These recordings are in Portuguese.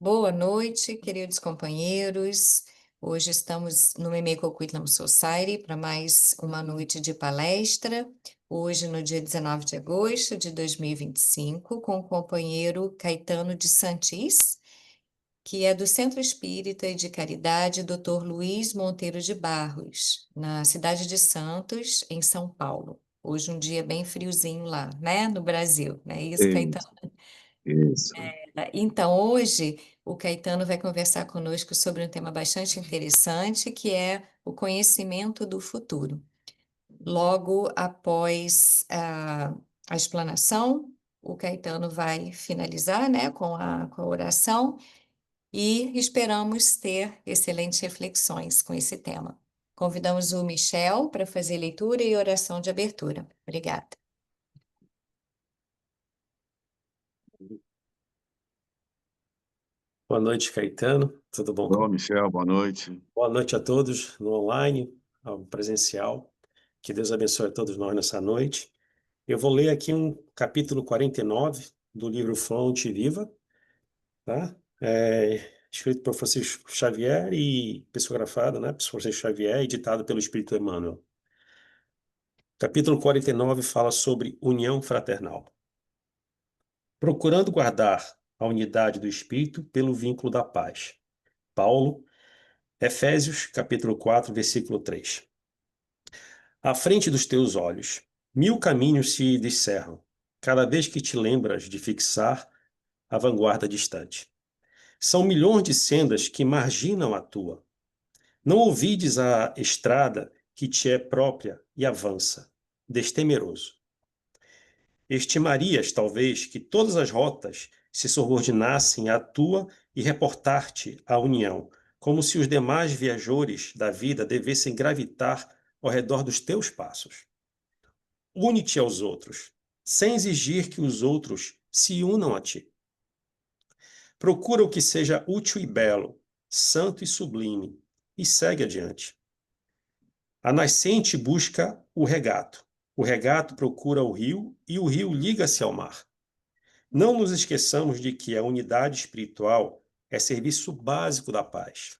Boa noite, queridos companheiros. Hoje estamos no Mimeko Quitlam Society para mais uma noite de palestra. Hoje, no dia 19 de agosto de 2025, com o companheiro Caetano de Santis, que é do Centro Espírita e de Caridade Dr. Luiz Monteiro de Barros, na cidade de Santos, em São Paulo. Hoje um dia bem friozinho lá, né, no Brasil, não é isso, Caetano? Isso, isso. Então, hoje o Caetano vai conversar conosco sobre um tema bastante interessante, que é o conhecimento do futuro. Logo após a explanação, o Caetano vai finalizar, né, com a oração e esperamos ter excelentes reflexões com esse tema. Convidamos o Michel para fazer leitura e oração de abertura. Obrigada. Boa noite, Caetano. Tudo bom? Olá, Michel, boa noite. Boa noite a todos no online, ao presencial. Que Deus abençoe a todos nós nessa noite. Eu vou ler aqui um capítulo 49 do livro Fonte Viva, tá? Escrito por Francisco Xavier e psicografado, né, por Francisco Xavier, editado pelo Espírito Emmanuel. Capítulo 49 fala sobre união fraternal. Procurando guardar a unidade do Espírito pelo vínculo da paz. Paulo, Efésios, capítulo 4, versículo 3. À frente dos teus olhos, 1000 caminhos se descerram, cada vez que te lembras de fixar a vanguarda distante. São milhões de sendas que marginam a tua. Não ouvides a estrada que te é própria e avança, destemeroso. Estimarias, talvez, que todas as rotas se subordinassem à tua e reportar-te à união, como se os demais viajores da vida devessem gravitar ao redor dos teus passos. Une-te aos outros, sem exigir que os outros se unam a ti. Procura o que seja útil e belo, santo e sublime, e segue adiante. A nascente busca o regato procura o rio, e o rio liga-se ao mar. Não nos esqueçamos de que a unidade espiritual é serviço básico da paz.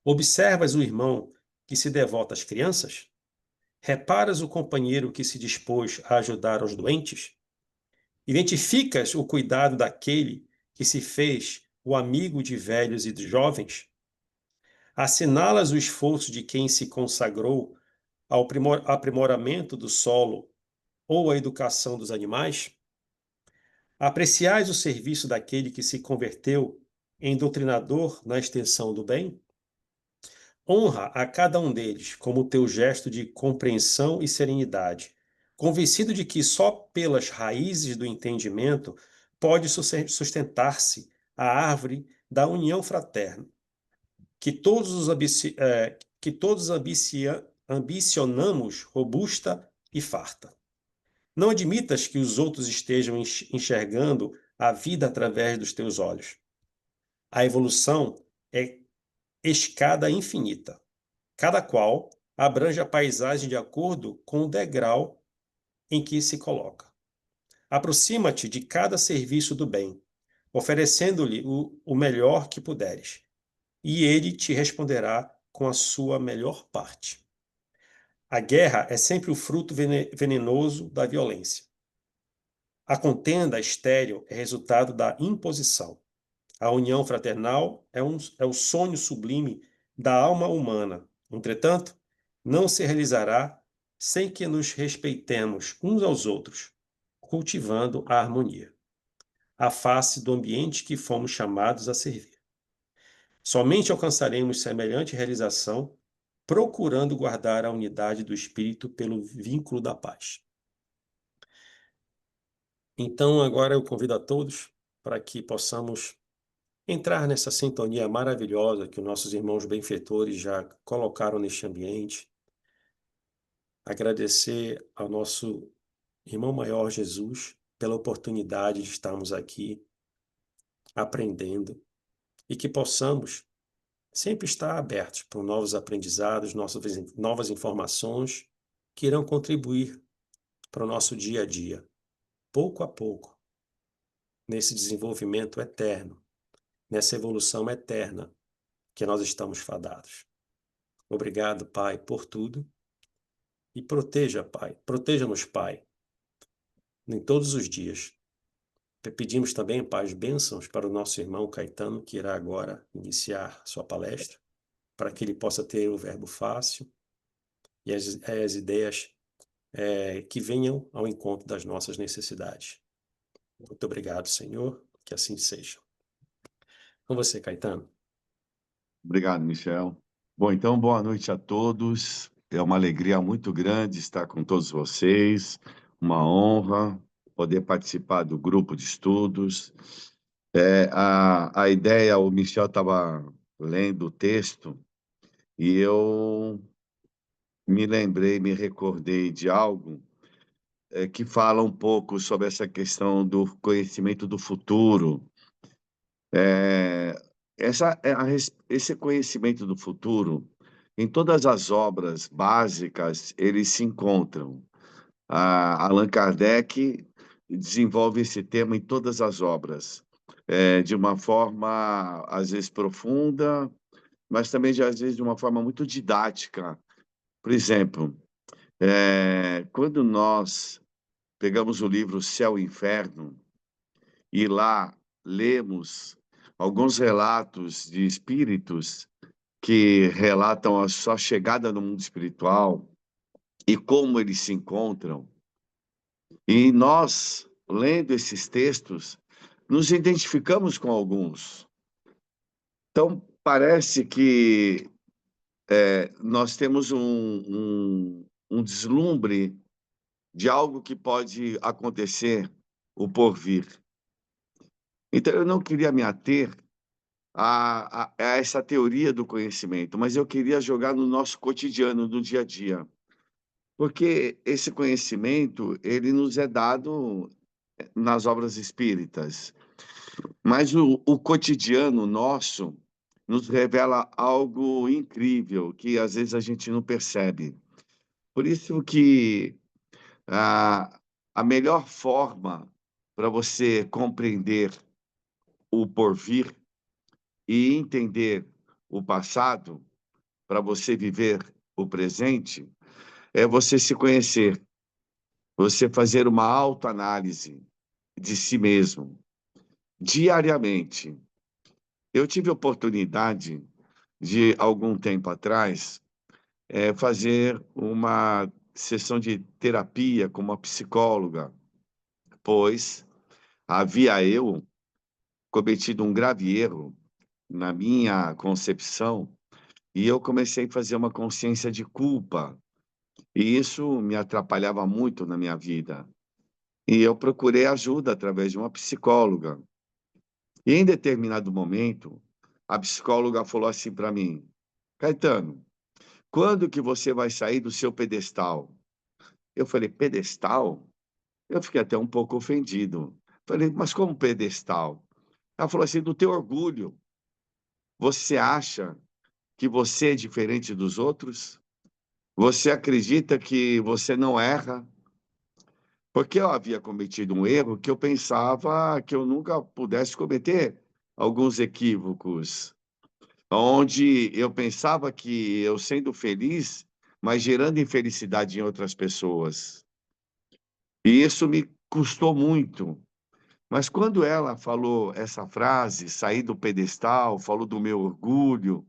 Observas o irmão que se devota às crianças? Reparas o companheiro que se dispôs a ajudar aos doentes? Identificas o cuidado daquele que se fez o amigo de velhos e de jovens? Assinalas o esforço de quem se consagrou ao aprimoramento do solo ou à educação dos animais? Apreciais o serviço daquele que se converteu em doutrinador na extensão do bem? Honra a cada um deles como teu gesto de compreensão e serenidade, convencido de que só pelas raízes do entendimento pode sustentar-se a árvore da união fraterna, que todos ambicionamos robusta e farta. Não admitas que os outros estejam enxergando a vida através dos teus olhos. A evolução é escada infinita. Cada qual abrange a paisagem de acordo com o degrau em que se coloca. Aproxima-te de cada serviço do bem, oferecendo-lhe o melhor que puderes, e ele te responderá com a sua melhor parte. A guerra é sempre o fruto venenoso da violência. A contenda estéril é resultado da imposição. A união fraternal é o sonho sublime da alma humana. Entretanto, não se realizará sem que nos respeitemos uns aos outros, cultivando a harmonia, a face do ambiente que fomos chamados a servir. Somente alcançaremos semelhante realização procurando guardar a unidade do espírito pelo vínculo da paz. Então, agora eu convido a todos para que possamos entrar nessa sintonia maravilhosa que os nossos irmãos benfeitores já colocaram neste ambiente. Agradecer ao nosso irmão maior Jesus pela oportunidade de estarmos aqui aprendendo e que possamos sempre estar abertos para novos aprendizados, novas informações que irão contribuir para o nosso dia a dia, pouco a pouco, nesse desenvolvimento eterno nessa evolução eterna que nós estamos fadados. Obrigado, Pai, por tudo. E proteja, Pai, proteja-nos, Pai, em todos os dias. Pedimos também, Pai, as bênçãos para o nosso irmão Caetano, que irá agora iniciar sua palestra, para que ele possa ter o verbo fácil e as ideias que venham ao encontro das nossas necessidades. Muito obrigado, Senhor, que assim seja. Com você, Caetano. Obrigado, Michel. Bom, então, boa noite a todos. É uma alegria muito grande estar com todos vocês, uma honra poder participar do grupo de estudos. A ideia, o Michel estava lendo o texto e eu me lembrei, me recordei de algo que fala um pouco sobre essa questão do conhecimento do futuro. É, esse conhecimento do futuro, em todas as obras básicas, eles se encontram. Allan Kardec desenvolve esse tema em todas as obras, de uma forma, às vezes, profunda, mas também, às vezes, de uma forma muito didática. Por exemplo, quando nós pegamos o livro Céu e Inferno, e lá lemos alguns relatos de espíritos que relatam a sua chegada no mundo espiritual e como eles se encontram. E nós, lendo esses textos, nos identificamos com alguns. Então, parece que nós temos um deslumbre de algo que pode acontecer, o porvir. Então, eu não queria me ater a essa teoria do conhecimento, mas eu queria jogar no nosso cotidiano, no dia a dia. Porque esse conhecimento, ele nos é dado nas obras espíritas, mas o cotidiano nosso nos revela algo incrível, que às vezes a gente não percebe. Por isso que a, a melhor forma para você compreender o porvir e entender o passado, para você viver o presente, é você se conhecer, você fazer uma autoanálise de si mesmo, diariamente. Eu tive a oportunidade de, algum tempo atrás, fazer uma sessão de terapia com uma psicóloga, pois havia eu cometido um grave erro na minha concepção e eu comecei a fazer uma consciência de culpa. E isso me atrapalhava muito na minha vida. E eu procurei ajuda através de uma psicóloga. E em determinado momento, a psicóloga falou assim para mim: Caetano, quando que você vai sair do seu pedestal? Eu falei: pedestal? Eu fiquei até um pouco ofendido. Falei: mas como pedestal? Ela falou assim: do teu orgulho. Você acha que você é diferente dos outros? Você acredita que você não erra? Porque eu havia cometido um erro que eu pensava que eu nunca pudesse cometer alguns equívocos, onde eu pensava que eu sendo feliz, mas gerando infelicidade em outras pessoas. E isso me custou muito. Mas quando ela falou essa frase, sair do pedestal, falou do meu orgulho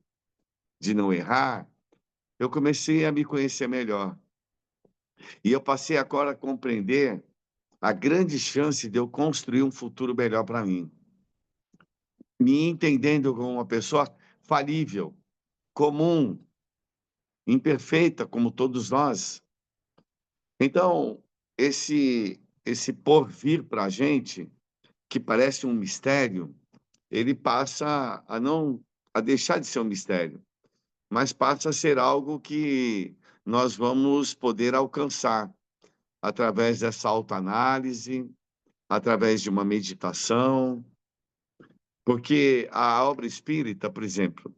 de não errar, eu comecei a me conhecer melhor. E eu passei agora a compreender a grande chance de eu construir um futuro melhor para mim. Me entendendo como uma pessoa falível, comum, imperfeita, como todos nós. Então, esse porvir para a gente, que parece um mistério, ele passa a deixar de ser um mistério, mas passa a ser algo que nós vamos poder alcançar através dessa autoanálise, através de uma meditação, porque a obra espírita, por exemplo,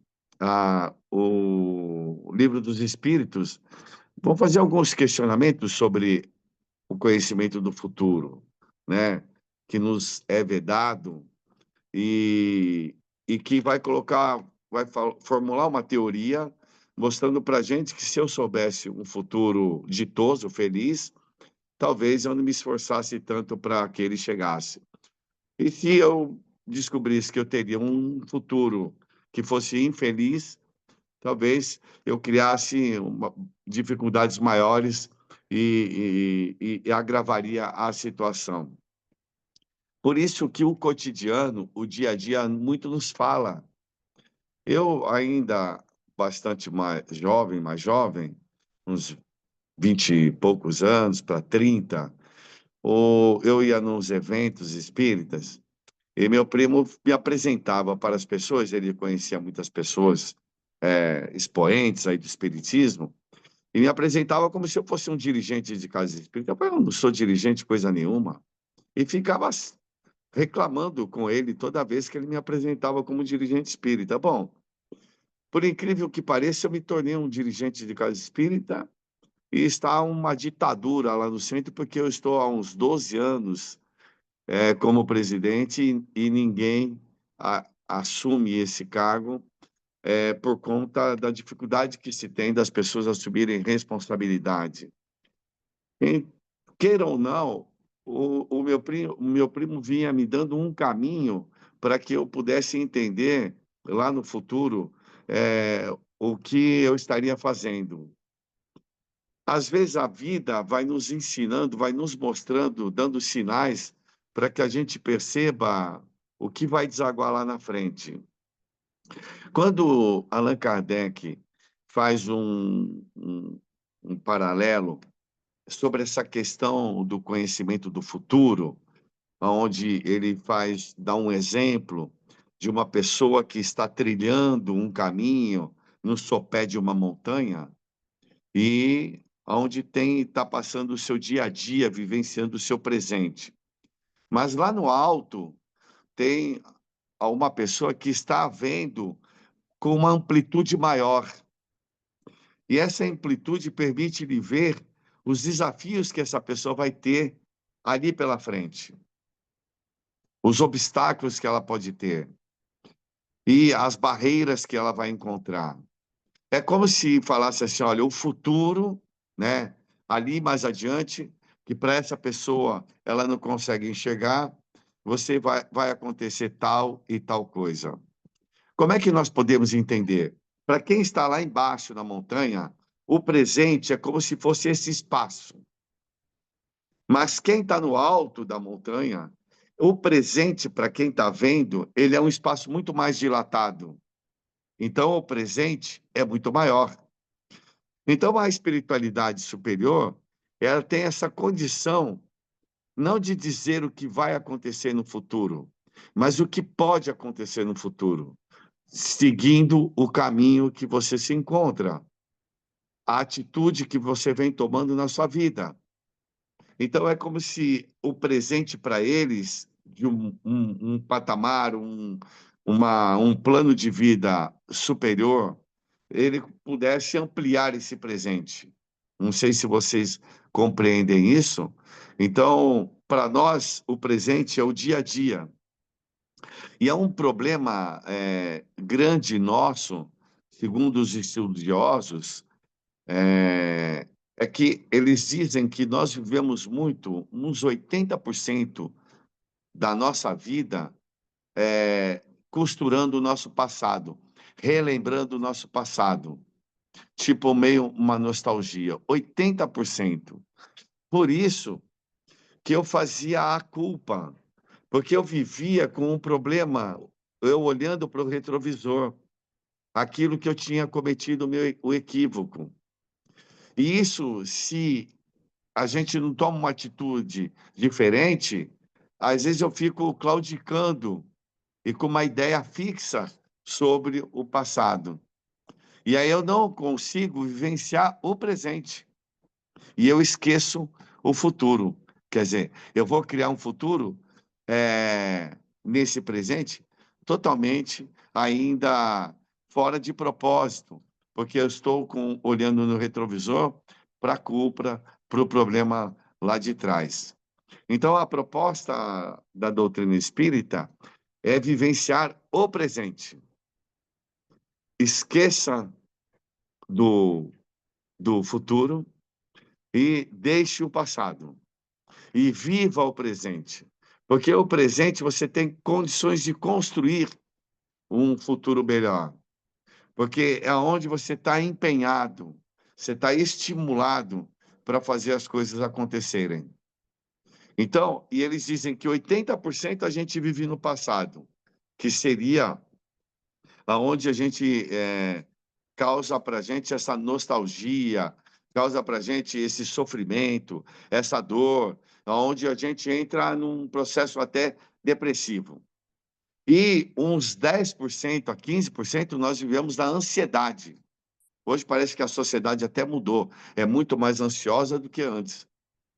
o Livro dos Espíritos, vão fazer alguns questionamentos sobre o conhecimento do futuro, né? Que nos é vedado, e e que vai formular uma teoria mostrando para a gente que se eu soubesse um futuro ditoso, feliz, talvez eu não me esforçasse tanto para que ele chegasse. E se eu descobrisse que eu teria um futuro que fosse infeliz, talvez eu criasse dificuldades maiores e agravaria a situação. Por isso que o cotidiano, o dia a dia, muito nos fala. Eu ainda bastante mais jovem, uns 20 e poucos anos para 30, eu ia nos eventos espíritas e meu primo me apresentava para as pessoas, ele conhecia muitas pessoas, expoentes aí do espiritismo, e me apresentava como se eu fosse um dirigente de casa espírita. Eu falei, eu não sou dirigente coisa nenhuma. E ficava reclamando com ele toda vez que ele me apresentava como dirigente espírita. Bom, por incrível que pareça, eu me tornei um dirigente de casa espírita e está uma ditadura lá no centro, porque eu estou há uns 12 anos como presidente e ninguém assume esse cargo por conta da dificuldade que se tem das pessoas assumirem responsabilidade. E, queira ou não, o meu primo vinha me dando um caminho para que eu pudesse entender lá no futuro o que eu estaria fazendo. Às vezes a vida vai nos ensinando, vai nos mostrando, dando sinais para que a gente perceba o que vai desaguar lá na frente. Quando Allan Kardec faz um paralelo sobre essa questão do conhecimento do futuro, onde ele dá um exemplo de uma pessoa que está trilhando um caminho no sopé de uma montanha e onde está passando o seu dia a dia, vivenciando o seu presente. Mas lá no alto tem uma pessoa que está vendo com uma amplitude maior. E essa amplitude permite-lhe ver os desafios que essa pessoa vai ter ali pela frente, os obstáculos que ela pode ter e as barreiras que ela vai encontrar. É como se falasse assim, olha, o futuro, né, ali mais adiante, que para essa pessoa ela não consegue enxergar, vai acontecer tal e tal coisa. Como é que nós podemos entender? Para quem está lá embaixo na montanha, o presente é como se fosse esse espaço. Mas quem está no alto da montanha, o presente, para quem está vendo, ele é um espaço muito mais dilatado. Então, o presente é muito maior. Então, a espiritualidade superior, ela tem essa condição, não de dizer o que vai acontecer no futuro, mas o que pode acontecer no futuro, seguindo o caminho que você se encontra, a atitude que você vem tomando na sua vida. Então, é como se o presente para eles, de um patamar, um plano de vida superior, ele pudesse ampliar esse presente. Não sei se vocês compreendem isso. Então, para nós, o presente é o dia a dia. E é um problema grande nosso, segundo os estudiosos, é que eles dizem que nós vivemos muito, uns 80% da nossa vida costurando o nosso passado, relembrando o nosso passado, tipo meio uma nostalgia, 80%. Por isso que eu fazia a culpa, porque eu vivia com um problema, eu olhando para o retrovisor, aquilo que eu tinha cometido o equívoco. E isso, se a gente não toma uma atitude diferente, às vezes eu fico claudicando e com uma ideia fixa sobre o passado. E aí eu não consigo vivenciar o presente. E eu esqueço o futuro. Quer dizer, eu vou criar um futuro nesse presente totalmente ainda fora de propósito, porque eu estou olhando no retrovisor para a culpa, para o problema lá de trás. Então, a proposta da doutrina espírita é vivenciar o presente. Esqueça do futuro e deixe o passado. E viva o presente. Porque o presente você tem condições de construir um futuro melhor. Porque é onde você está empenhado, você está estimulado para fazer as coisas acontecerem. Então, e eles dizem que 80% a gente vive no passado, que seria aonde a gente causa para a gente essa nostalgia, causa para a gente esse sofrimento, essa dor, onde a gente entra num processo até depressivo. E uns 10% a 15% nós vivemos da ansiedade. Hoje parece que a sociedade até mudou, é muito mais ansiosa do que antes.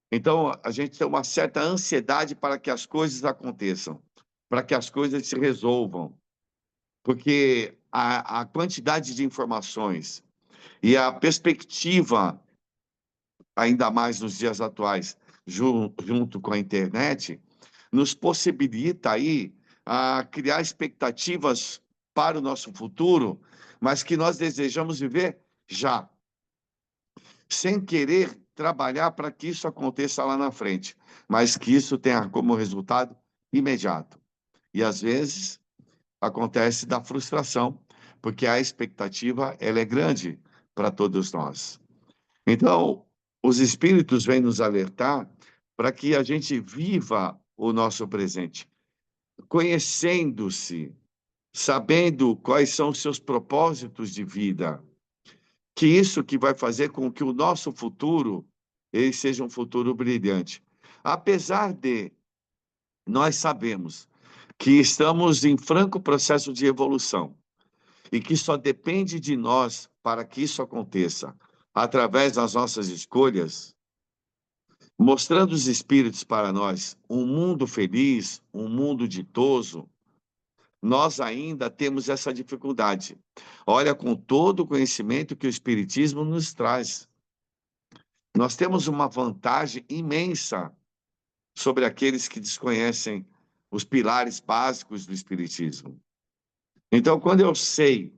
Então, a gente tem uma certa ansiedade para que as coisas aconteçam, para que as coisas se resolvam, porque a quantidade de informações e a perspectiva, ainda mais nos dias atuais, junto com a internet, nos possibilita aí a criar expectativas para o nosso futuro, mas que nós desejamos viver já, sem querer trabalhar para que isso aconteça lá na frente, mas que isso tenha como resultado imediato. E às vezes acontece da frustração, porque a expectativa ela é grande para todos nós. Então, os espíritos vêm nos alertar para que a gente viva o nosso presente, conhecendo-se, sabendo quais são os seus propósitos de vida, que isso que vai fazer com que o nosso futuro ele seja um futuro brilhante. Apesar de nós sabemos que estamos em franco processo de evolução e que só depende de nós para que isso aconteça, através das nossas escolhas, mostrando os espíritos para nós um mundo feliz, um mundo ditoso, nós ainda temos essa dificuldade. Olha, com todo o conhecimento que o Espiritismo nos traz, nós temos uma vantagem imensa sobre aqueles que desconhecem os pilares básicos do Espiritismo. Então, quando eu sei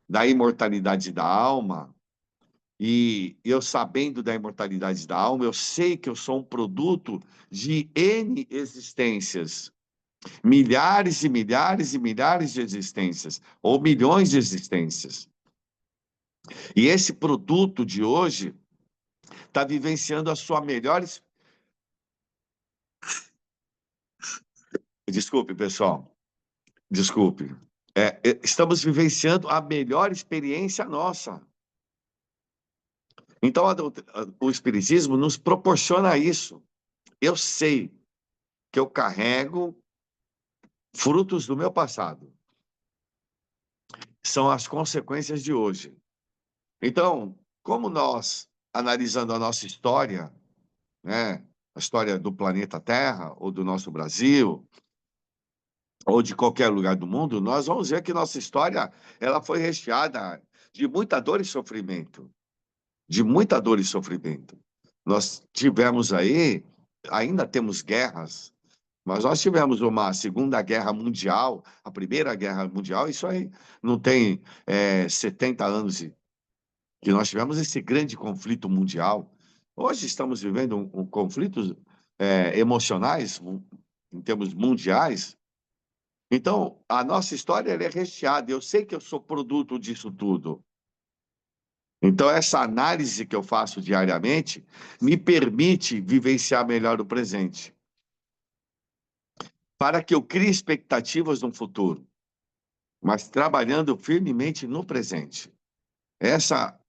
da imortalidade da alma, e eu sabendo da imortalidade da alma, eu sei que eu sou um produto de N existências, milhares e milhares e milhares de existências, ou milhões de existências. E esse produto de hoje está vivenciando a sua melhor... Desculpe, pessoal. Desculpe. Estamos vivenciando a melhor experiência nossa. Então, o Espiritismo nos proporciona isso. Eu sei que eu carrego frutos do meu passado. São as consequências de hoje. Então, como nós, analisando a nossa história, né, a história do planeta Terra, ou do nosso Brasil, ou de qualquer lugar do mundo, nós vamos ver que nossa história ela foi recheada de muita dor e sofrimento. De muita dor e sofrimento. Nós tivemos aí, ainda temos guerras, mas nós tivemos uma Segunda Guerra Mundial, a Primeira Guerra Mundial, isso aí não tem 70 anos que nós tivemos esse grande conflito mundial. Hoje estamos vivendo um conflitos emocionais, em termos mundiais. Então, a nossa história ela é recheada. Eu sei que eu sou produto disso tudo. Então, essa análise que eu faço diariamente me permite vivenciar melhor o presente, para que eu crie expectativas no futuro, mas trabalhando firmemente no presente. Essa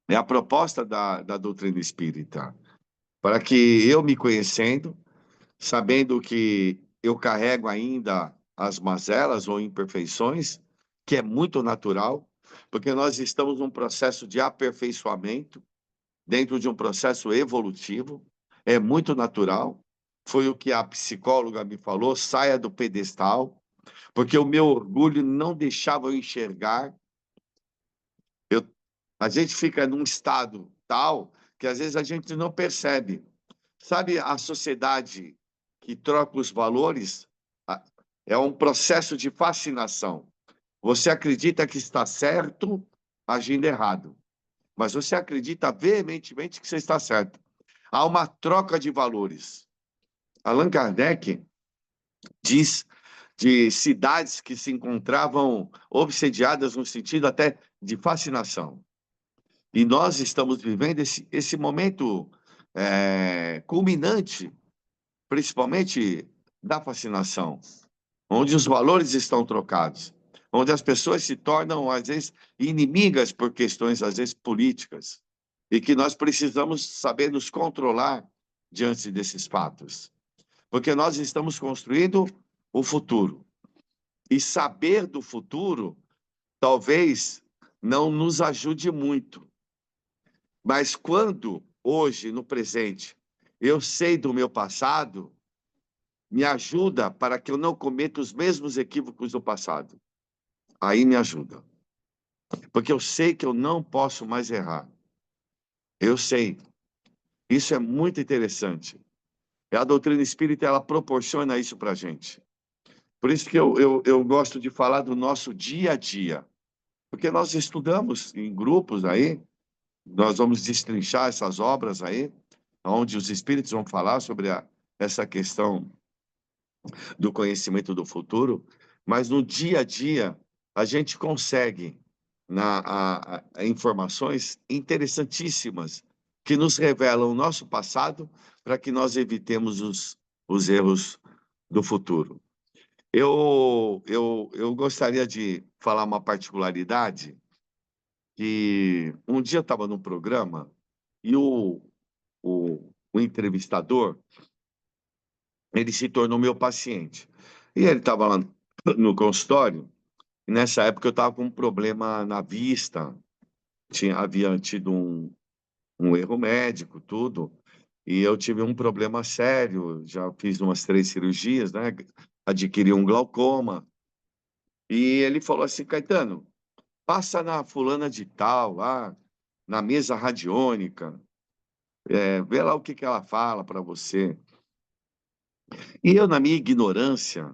é a proposta da doutrina espírita, para que eu me conhecendo, sabendo que eu carrego ainda as mazelas ou imperfeições, que é muito natural, porque nós estamos num processo de aperfeiçoamento, dentro de um processo evolutivo, é muito natural. Foi o que a psicóloga me falou, saia do pedestal, porque o meu orgulho não deixava eu enxergar. A gente fica num estado tal que às vezes a gente não percebe. Sabe a sociedade que troca os valores? é um processo de fascinação. Você acredita que está certo agindo errado, mas você acredita veementemente que você está certo. Há uma troca de valores. Allan Kardec diz de cidades que se encontravam obsediadas no sentido até de fascinação. E nós estamos vivendo esse momento culminante, principalmente da fascinação, onde os valores estão trocados, onde as pessoas se tornam, às vezes, inimigas por questões, às vezes, políticas, e que nós precisamos saber nos controlar diante desses fatos, porque nós estamos construindo o futuro. E saber do futuro talvez não nos ajude muito. Mas quando, hoje, no presente, eu sei do meu passado, me ajuda para que eu não cometa os mesmos equívocos do passado. Aí me ajuda. Porque eu sei que eu não posso mais errar. Eu sei. Isso é muito interessante. E a doutrina espírita, ela proporciona isso para a gente. Por isso que eu gosto de falar do nosso dia a dia. Porque nós estudamos em grupos aí, nós vamos destrinchar essas obras aí, onde os espíritos vão falar sobre essa questão do conhecimento do futuro, mas no dia a dia a gente consegue informações interessantíssimas que nos revelam o nosso passado para que nós evitemos os erros do futuro. Eu gostaria de falar uma particularidade que um dia eu estava num programa e o entrevistador, ele se tornou meu paciente. E ele estava lá no consultório, e nessa época eu estava com um problema na vista, havia tido um erro médico, tudo, e eu tive um problema sério, já fiz umas 3 cirurgias, né? Adquiri um glaucoma. E ele falou assim, Caetano, passa na fulana de tal, lá, na mesa radiônica, vê lá o que ela fala para você. E eu, na minha ignorância,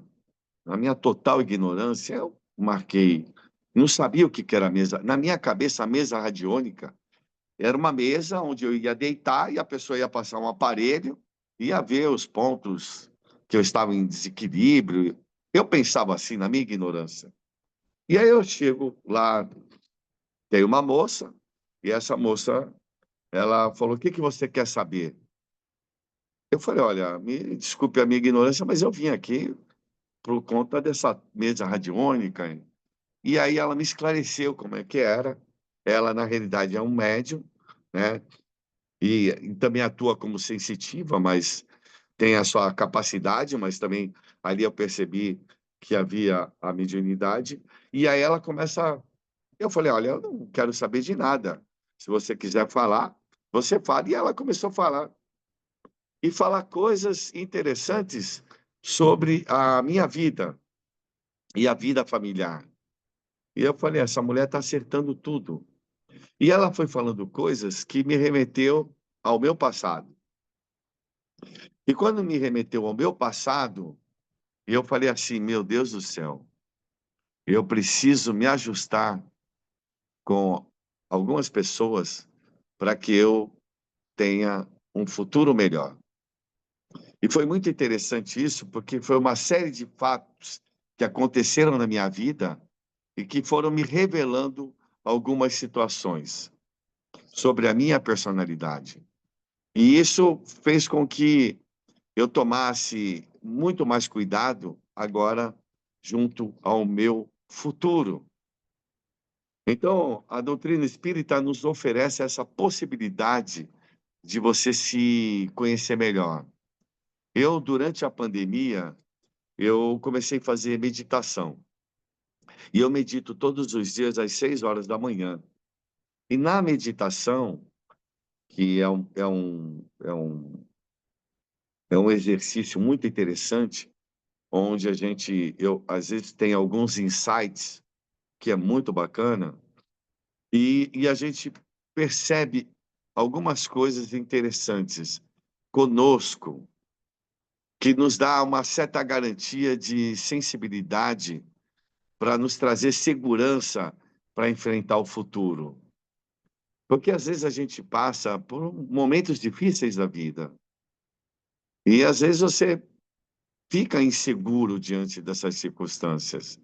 na minha total ignorância, eu marquei, não sabia o que era a mesa. Na minha cabeça, a mesa radiônica era uma mesa onde eu ia deitar e a pessoa ia passar um aparelho, ia ver os pontos que eu estava em desequilíbrio. Eu pensava assim, na minha ignorância. E aí eu chego lá, tem uma moça, e essa moça, ela falou, o que você quer saber? Eu falei, olha, me desculpe a minha ignorância, mas eu vim aqui por conta dessa mesa radiônica. E aí ela me esclareceu como é que era. Ela, na realidade, é um médium, né? E também atua como sensitiva, mas tem a sua capacidade, mas também ali eu percebi que havia a mediunidade. E aí ela começa. Eu falei, olha, eu não quero saber de nada. Se você quiser falar, você fala. E ela começou a falar. E falar coisas interessantes sobre a minha vida e a vida familiar. E eu falei, essa mulher está acertando tudo. E ela foi falando coisas que me remeteu ao meu passado. E quando me remeteu ao meu passado, eu falei assim, meu Deus do céu, eu preciso me ajustar com algumas pessoas para que eu tenha um futuro melhor. E foi muito interessante isso, porque foi uma série de fatos que aconteceram na minha vida e que foram me revelando algumas situações sobre a minha personalidade. E isso fez com que eu tomasse muito mais cuidado agora junto ao meu futuro. Então, a doutrina espírita nos oferece essa possibilidade de você se conhecer melhor. Eu, durante a pandemia, eu comecei a fazer meditação. E eu medito todos os dias às 6 horas da manhã. E na meditação, que é um exercício muito interessante, onde eu às vezes tem alguns insights que é muito bacana, e a gente percebe algumas coisas interessantes conosco, que nos dá uma certa garantia de sensibilidade para nos trazer segurança para enfrentar o futuro. Porque às vezes a gente passa por momentos difíceis da vida. E às vezes você fica inseguro diante dessas circunstâncias.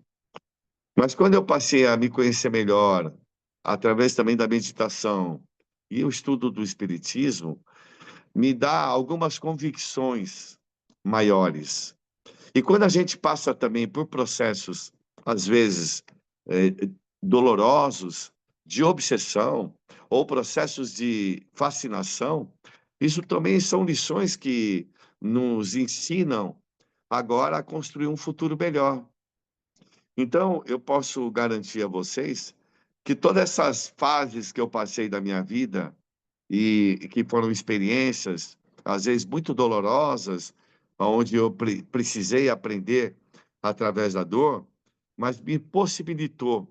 Mas quando eu passei a me conhecer melhor, através também da meditação e o estudo do Espiritismo, me dá algumas convicções maiores. E quando a gente passa também por processos, às vezes, dolorosos, de obsessão, ou processos de fascinação, isso também são lições que nos ensinam agora a construir um futuro melhor. Então, eu posso garantir a vocês que todas essas fases que eu passei da minha vida e que foram experiências, às vezes muito dolorosas, onde eu precisei aprender através da dor, mas me possibilitou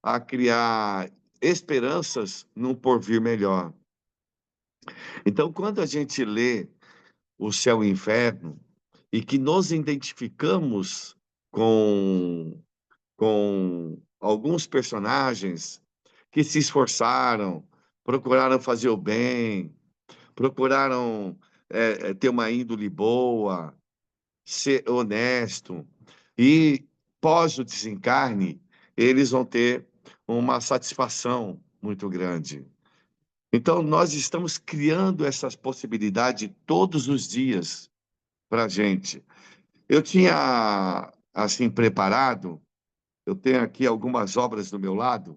a criar esperanças num porvir melhor. Então, quando a gente lê O Céu e o Inferno e que nos identificamos com alguns personagens que se esforçaram, procuraram fazer o bem, procuraram ter uma índole boa, ser honesto, e pós o desencarne, eles vão ter uma satisfação muito grande. Então, nós estamos criando essas possibilidades todos os dias para a gente. Eu tinha, assim, preparado, eu tenho aqui algumas obras do meu lado,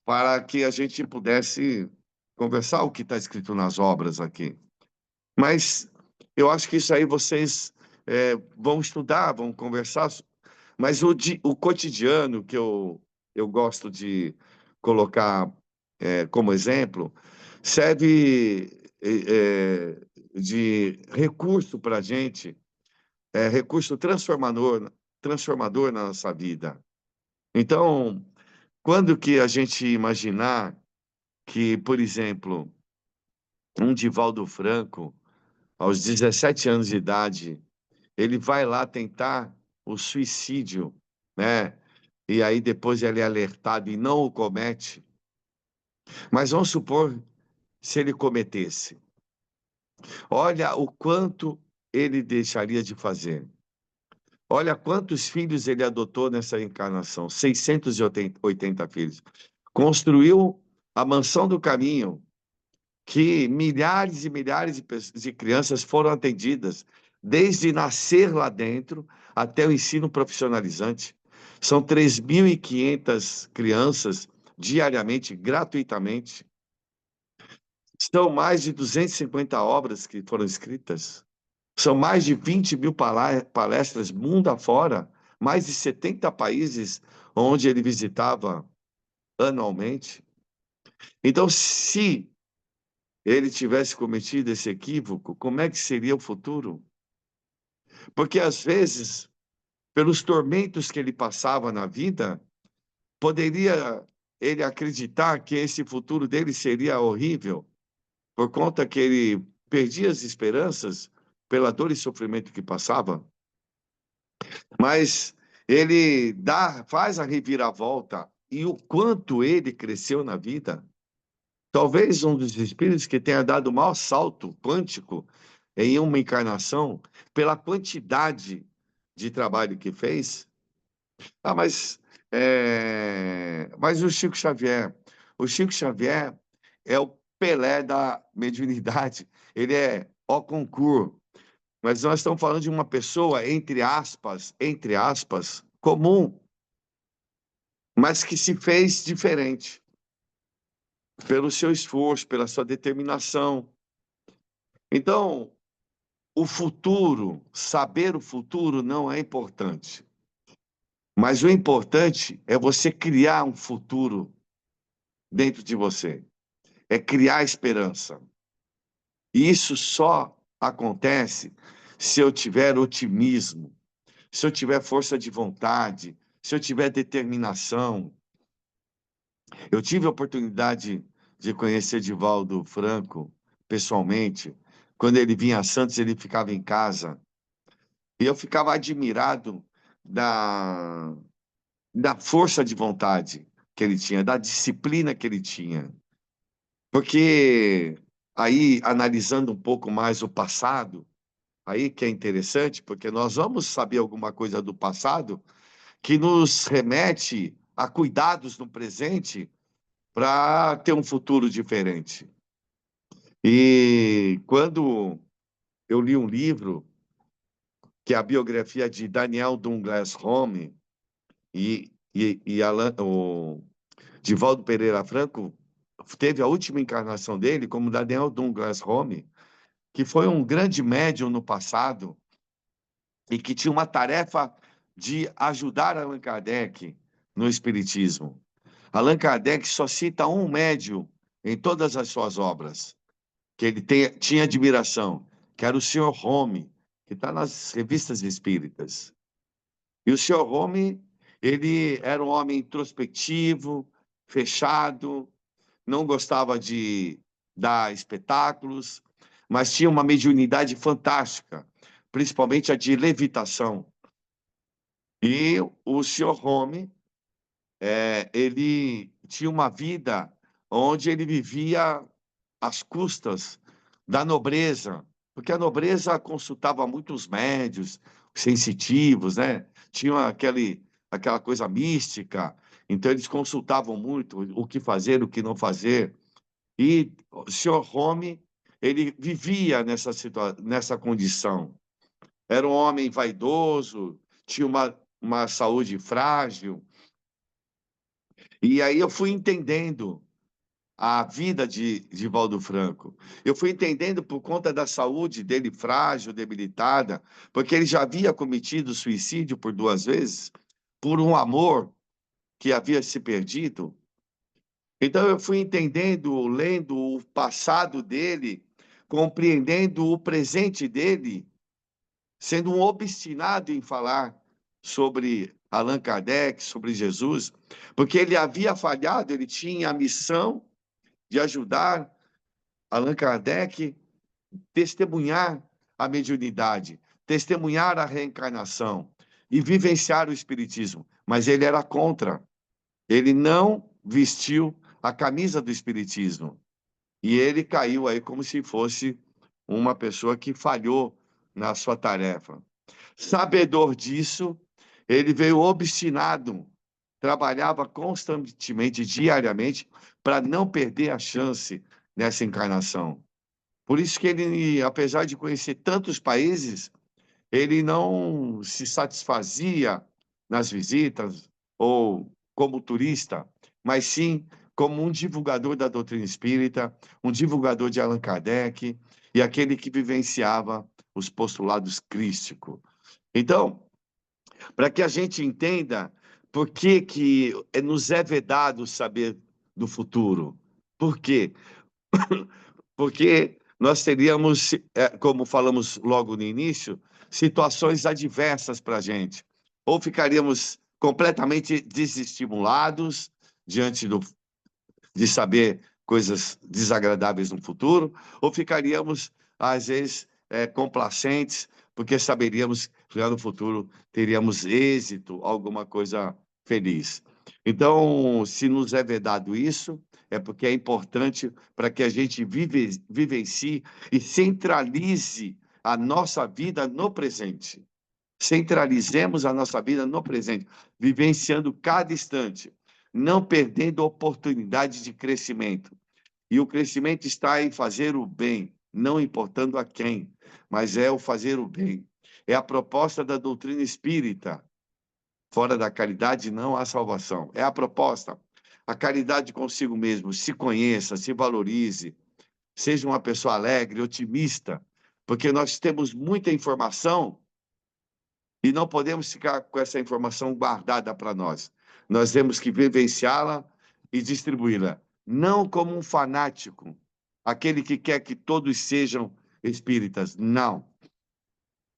para que a gente pudesse conversar o que está escrito nas obras aqui. Mas eu acho que isso aí vocês vão estudar, vão conversar, mas o cotidiano que eu gosto de colocar como exemplo, serve de recurso para a gente, recurso transformador na nossa vida. Então, quando que a gente imaginar que, por exemplo, um Divaldo Franco, aos 17 anos de idade, ele vai lá tentar o suicídio, né? E aí depois ele é alertado e não o comete. Mas vamos supor se ele cometesse. Olha o quanto ele deixaria de fazer. Olha quantos filhos ele adotou nessa encarnação, 680 filhos. Construiu a mansão do caminho, que milhares e milhares de crianças foram atendidas, desde nascer lá dentro até o ensino profissionalizante. São 3.500 crianças diariamente, gratuitamente. São mais de 250 obras que foram escritas. São mais de 20.000 palestras mundo afora, mais de 70 países onde ele visitava anualmente. Então, se ele tivesse cometido esse equívoco, como é que seria o futuro? Porque, às vezes, pelos tormentos que ele passava na vida, poderia ele acreditar que esse futuro dele seria horrível, por conta que ele perdia as esperanças pela dor e sofrimento que passava. Mas ele faz a reviravolta, e o quanto ele cresceu na vida. Talvez um dos espíritos que tenha dado o maior salto quântico em uma encarnação, pela quantidade de trabalho que fez. Ah, mas o Chico Xavier é o Pelé da mediunidade, ele é au concurso, mas nós estamos falando de uma pessoa, entre aspas, comum, mas que se fez diferente, pelo seu esforço, pela sua determinação. Então, saber o futuro não é importante. Mas o importante é você criar um futuro dentro de você. É criar esperança. E isso só acontece se eu tiver otimismo, se eu tiver força de vontade, se eu tiver determinação. Eu tive a oportunidade de conhecer Divaldo Franco pessoalmente. Quando ele vinha a Santos, ele ficava em casa. E eu ficava admirado da força de vontade que ele tinha, da disciplina que ele tinha. Porque aí, analisando um pouco mais o passado, aí que é interessante, porque nós vamos saber alguma coisa do passado que nos remete a cuidados no presente para ter um futuro diferente. E quando eu li um livro, que é a biografia de Daniel Douglas Home, e o Divaldo Pereira Franco teve a última encarnação dele como Daniel Douglas Home, que foi um grande médium no passado e que tinha uma tarefa de ajudar Allan Kardec no Espiritismo. Allan Kardec só cita um médium em todas as suas obras, que ele tinha admiração, que era o Sr. Home, que está nas revistas espíritas. E o Sr. Home, ele era um homem introspectivo, fechado, não gostava de dar espetáculos, mas tinha uma mediunidade fantástica, principalmente a de levitação. E o Sr. Home, ele tinha uma vida onde ele vivia às custas da nobreza, porque a nobreza consultava muitos médios, sensitivos, né? Tinha aquela coisa mística, então eles consultavam muito o que fazer, o que não fazer. E o senhor Home, ele vivia nessa condição. Era um homem vaidoso, tinha uma saúde frágil. E aí eu fui entendendo a vida de Valdo Franco. Eu fui entendendo por conta da saúde dele frágil, debilitada, porque ele já havia cometido suicídio por 2 vezes, por um amor que havia se perdido. Então eu fui entendendo, lendo o passado dele, compreendendo o presente dele, sendo um obstinado em falar sobre Allan Kardec, sobre Jesus, porque ele havia falhado, ele tinha a missão de ajudar Allan Kardec testemunhar a mediunidade, testemunhar a reencarnação e vivenciar o espiritismo, mas ele era contra. Ele não vestiu a camisa do espiritismo. E ele caiu aí como se fosse uma pessoa que falhou na sua tarefa. Sabedor disso, ele veio obstinado, trabalhava constantemente, diariamente, para não perder a chance nessa encarnação. Por isso que ele, apesar de conhecer tantos países, ele não se satisfazia nas visitas ou como turista, mas sim como um divulgador da doutrina espírita, um divulgador de Allan Kardec e aquele que vivenciava os postulados crísticos. Então, para que a gente entenda por que nos é vedado saber do futuro. Por quê? Porque nós teríamos, como falamos logo no início, situações adversas para a gente. Ou ficaríamos completamente desestimulados diante de saber coisas desagradáveis no futuro, ou ficaríamos, às vezes, complacentes, porque saberíamos que lá no futuro teríamos êxito, alguma coisa feliz. Então, se nos é vedado isso, é porque é importante para que a gente vivencie e centralize a nossa vida no presente. Centralizemos a nossa vida no presente, vivenciando cada instante, não perdendo oportunidade de crescimento. E o crescimento está em fazer o bem, não importando a quem, mas é o fazer o bem. É a proposta da doutrina espírita. Fora da caridade não há salvação. É a proposta. A caridade consigo mesmo. Se conheça, se valorize, seja uma pessoa alegre, otimista, porque nós temos muita informação e não podemos ficar com essa informação guardada para nós. Nós temos que vivenciá-la e distribuí-la. Não como um fanático, aquele que quer que todos sejam espíritas. Não.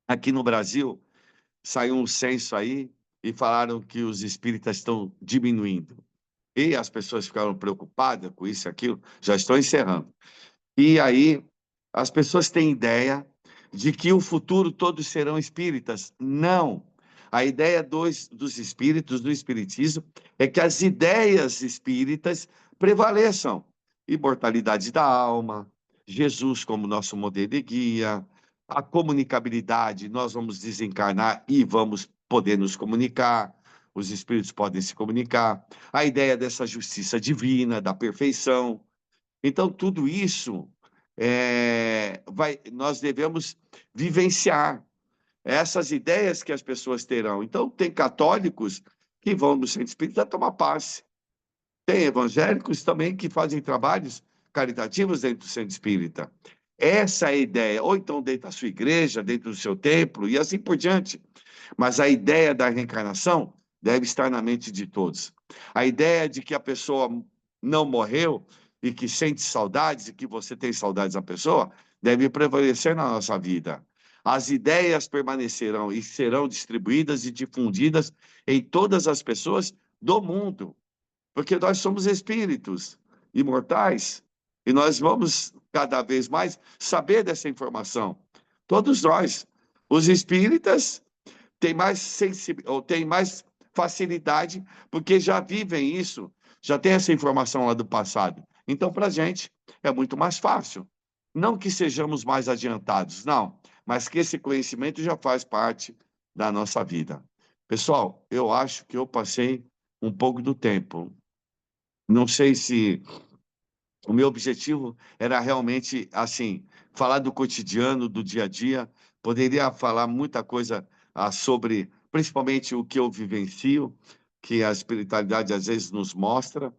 Aqui no Brasil, saiu um censo aí e falaram que os espíritas estão diminuindo. E as pessoas ficaram preocupadas com isso e aquilo. Já estou encerrando. E aí, as pessoas têm ideia de que o futuro todos serão espíritas. Não. A ideia dos espíritos, do espiritismo, é que as ideias espíritas prevaleçam. Imortalidade da alma, Jesus como nosso modelo e guia, a comunicabilidade, nós vamos desencarnar e vamos poder nos comunicar, os espíritos podem se comunicar, a ideia dessa justiça divina, da perfeição. Então, tudo isso nós devemos vivenciar essas ideias que as pessoas terão. Então, tem católicos que vão no centro espírita tomar passe. Tem evangélicos também que fazem trabalhos caritativos dentro do centro espírita. Essa é a ideia. Ou então dentro da sua igreja, dentro do seu templo, e assim por diante. Mas a ideia da reencarnação deve estar na mente de todos. A ideia de que a pessoa não morreu e que sente saudades, e que você tem saudades da pessoa, deve prevalecer na nossa vida. As ideias permanecerão e serão distribuídas e difundidas em todas as pessoas do mundo, porque nós somos espíritos imortais e nós vamos cada vez mais saber dessa informação. Todos nós, os espíritas, têm mais facilidade porque já vivem isso, já tem essa informação lá do passado. Então, para a gente, é muito mais fácil. Não que sejamos mais adiantados, não, mas que esse conhecimento já faz parte da nossa vida. Pessoal, eu acho que eu passei um pouco do tempo. Não sei se o meu objetivo era realmente, assim, falar do cotidiano, do dia a dia. Poderia falar muita coisa sobre, principalmente, o que eu vivencio, que a espiritualidade às vezes nos mostra,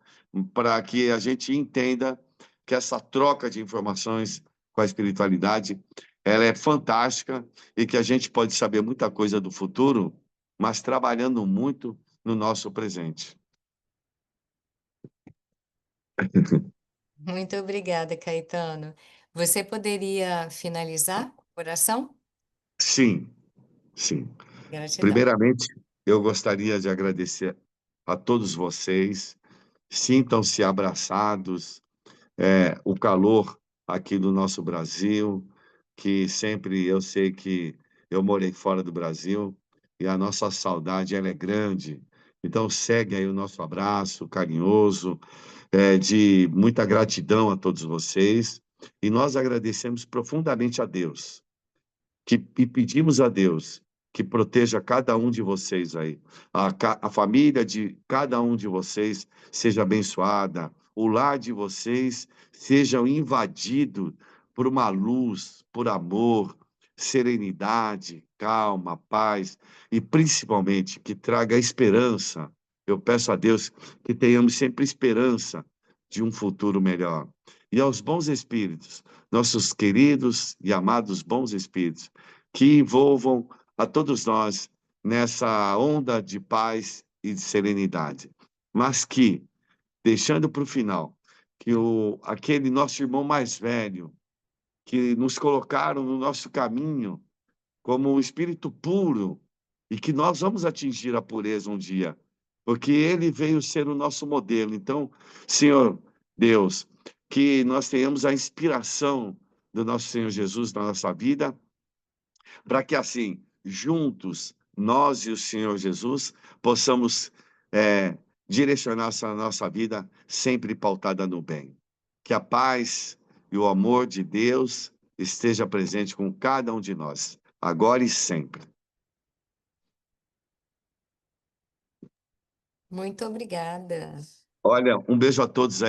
para que a gente entenda que essa troca de informações com a espiritualidade, ela é fantástica e que a gente pode saber muita coisa do futuro, mas trabalhando muito no nosso presente. Muito obrigada, Caetano. Você poderia finalizar com oração? Sim, sim. Gratidão. Primeiramente, eu gostaria de agradecer a todos vocês. Sintam-se abraçados, o calor aqui do nosso Brasil, que sempre eu sei que eu morei fora do Brasil e a nossa saudade ela é grande. Então, segue aí o nosso abraço carinhoso, de muita gratidão a todos vocês. E nós agradecemos profundamente a Deus e pedimos a Deus que proteja cada um de vocês aí. A família de cada um de vocês seja abençoada, o lar de vocês seja invadido por uma luz, por amor, serenidade, calma, paz e principalmente que traga esperança. Eu peço a Deus que tenhamos sempre esperança de um futuro melhor. E aos bons espíritos, nossos queridos e amados bons espíritos, que envolvam a todos nós nessa onda de paz e de serenidade. Mas que, deixando para o final, que aquele nosso irmão mais velho, que nos colocaram no nosso caminho como um espírito puro, e que nós vamos atingir a pureza um dia, porque ele veio ser o nosso modelo. Então, Senhor Deus, que nós tenhamos a inspiração do nosso Senhor Jesus na nossa vida, para que assim, juntos, nós e o Senhor Jesus, possamos direcionar essa nossa vida sempre pautada no bem. Que a paz e o amor de Deus esteja presente com cada um de nós, agora e sempre. Muito obrigada. Olha, um beijo a todos aí.